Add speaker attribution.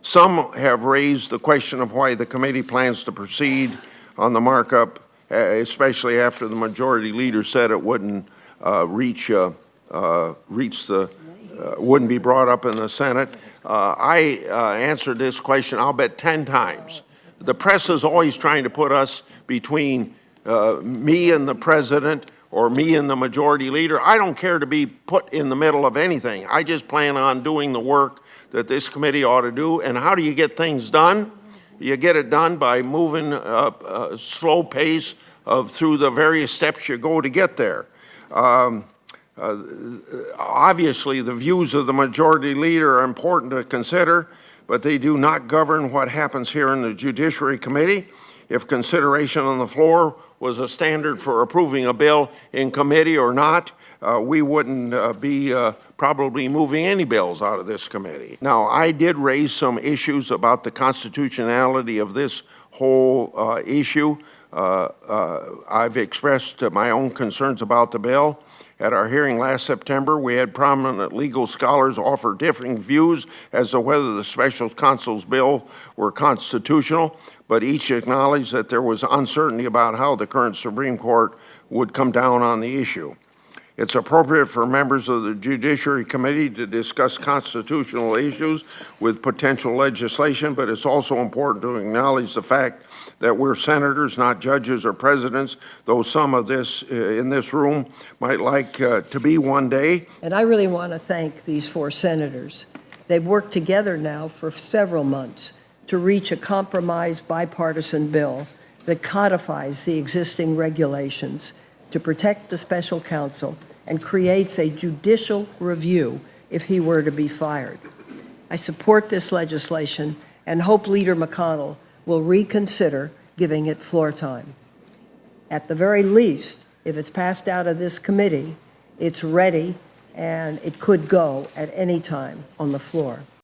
Speaker 1: Some have raised the question of why the committee plans to proceed on the markup, especially after the majority leader said it wouldn't wouldn't be brought up in the Senate. I answered this question, I'll bet 10 times. The press is always trying to put us between me and the president or me and the majority leader. I don't care to be put in the middle of anything. I just plan on doing the work that this committee ought to do. And how do you get things done? You get it done by moving a slow pace through the various steps you go to get there. Obviously, the views of the majority leader are important to consider, but they do not govern what happens here in the Judiciary Committee. If consideration on the floor was a standard for approving a bill in committee or not, we wouldn't be probably moving any bills out of this committee. Now, I did raise some issues about the constitutionality of this whole issue. I've expressed my own concerns about the bill. At our hearing last September, we had prominent legal scholars offer differing views as to whether the special counsel's bill were constitutional, but each acknowledged that there was uncertainty about how the current Supreme Court would come down on the issue. It's appropriate for members of the Judiciary Committee to discuss constitutional issues with potential legislation, but it's also important to acknowledge the fact that we're senators, not judges or presidents, though some of this in this room might like to be one day.
Speaker 2: And I really want to thank these 4 senators. They've worked together now for several months to reach a compromise bipartisan bill that codifies the existing regulations to protect the special counsel and creates a judicial review if he were to be fired. I support this legislation and hope Leader McConnell will reconsider giving it floor time. At the very least, if it's passed out of this committee, it's ready and it could go at any time on the floor.